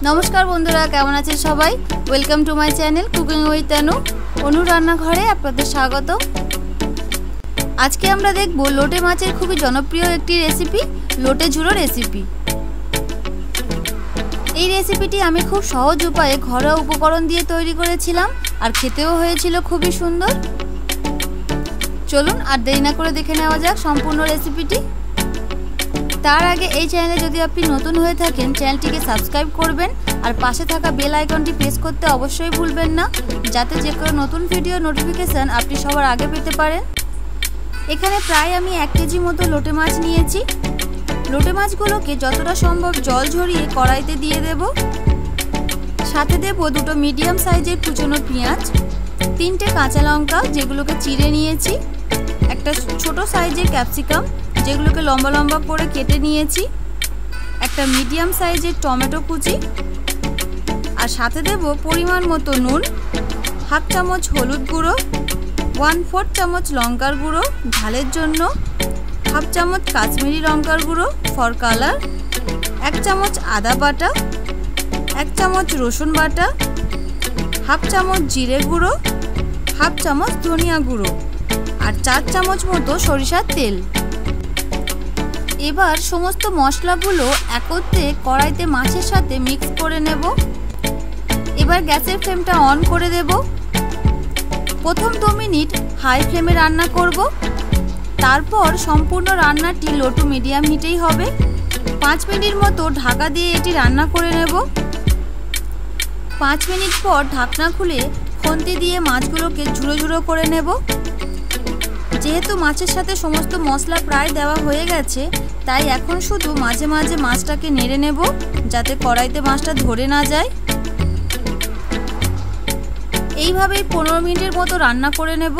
नमस्कार बंधुरा केमन आছেন সবাই welcome to my channel cooking with Anu Anu रान्नाघरे आपनादेर स्वागत। आज के आमरा देखबो लोटे माछेर खूबই জনপ্রিয় একটি রেসিপি লোটে ঝুড়ো রেসিপি। এই রেসিপিটি আমি খুব সহজ উপায়ে ঘরোয়া উপকরণ দিয়ে তৈরি করেছিলাম আর খেতেও হয়েছিল খুবই সুন্দর। চলুন আর দেরি না করে দেখে নেওয়া যাক সম্পূর্ণ রেসিপিটি। तार आगे এই চ্যানেলে যদি আপনি নতুন হয়ে থাকেন চ্যানেলটিকে সাবস্ক্রাইব করবেন আর পাশে থাকা বেল আইকনটি প্রেস করতে অবশ্যই ভুলবেন না, যাতে যে কোনো নতুন ভিডিও নোটিফিকেশন আপনি সবার আগে পেতে পারেন। এখানে প্রায় আমি 1 কেজি মতো লোটে মাছ নিয়েছি। লোটে মাছগুলোকে যতটা সম্ভব জল ঝরিয়ে কড়াইতে দিয়ে দেব। সাথে দেব দুটো মিডিয়াম সাইজের কুচনো পেঁয়াজ, 3টে কাঁচা লঙ্কা যেগুলোকে চিড়ে নিয়েছি, একটা ছোট সাইজের ক্যাপসিকাম যেগুলোকে লম্বা লম্বা করে কেটে নিয়েছি, একটা মিডিয়াম সাইজের টমেটো কুচি, আর সাথে দেব পরিমাণ মতো নুন, হাফ চামচ হলুদ গুঁড়ো, 1/4 চামচ লঙ্কার গুঁড়ো ঝালের জন্য, হাফ চামচ কাশ্মীরি লঙ্কার গুঁড়ো ফর কালার, 1 চামচ আদা বাটা, 1 চামচ রসুন বাটা, হাফ চামচ জিরে গুঁড়ো, হাফ চামচ ধনিয়া গুঁড়ো আর 4 চামচ মতো সরিষার তেল। এবার সমস্ত মশলাগুলো একত্রে কড়াইতে মাছের সাথে মিক্স করে নেব। এবার গ্যাসের ফ্লেমটা অন করে দেব। প্রথম 2 মিনিট হাই ফ্লেমে রান্না করব, তারপর সম্পূর্ণ রান্নাটি লো টু মিডিয়াম হিটেই হবে। 5 মিনিট মতো ঢাকা দিয়ে এটি রান্না করে নেব। 5 মিনিট পর ঢাকনা খুলে খুন্তি দিয়ে মাছগুলোকে ঝুড়ো ঝুড়ো করে নেব। যেহেতু মাছের সাথে সমস্ত মশলা প্রায় দেওয়া হয়ে গেছে, তাই এখন শুধু মাঝে মাঝে মাছটাকে নেড়ে নেব যাতে কড়াইতে মাছটা ধরে না যায়। এইভাবেই 15 মিনিটের মতো রান্না করে নেব।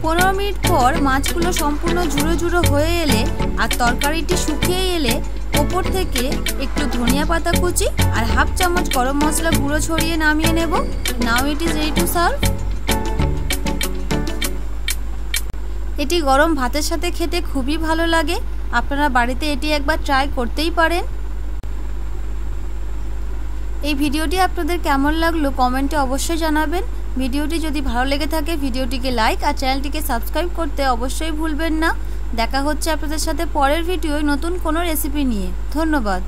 15 মিনিট পর মাছগুলো সম্পূর্ণ ঝুড়ো ঝুড়ো হয়ে এলে আর তরকারিটি শুকিয়ে এলে ওপর থেকে একটু ধনিয়া পাতা কুচি আর হাফ চামচ গরম মশলা গুঁড়ো ছড়িয়ে নামিয়ে নেব। Now it is ready to serve. এটি গরম ভাতের সাথে খেতে খুবই ভালো লাগে। আপনারা বাড়িতে এটি একবার ট্রাই করতেই পারেন। এই ভিডিওটি আপনাদের কেমন লাগলো কমেন্টে অবশ্যই জানাবেন। ভিডিওটি যদি ভালো লেগে থাকে ভিডিওটিকে লাইক আর চ্যানেলটিকে সাবস্ক্রাইব করতে অবশ্যই ভুলবেন না। দেখা হচ্ছে আপনাদের সাথে পরের ভিডিওয় নতুন কোনো রেসিপি নিয়ে। ধন্যবাদ।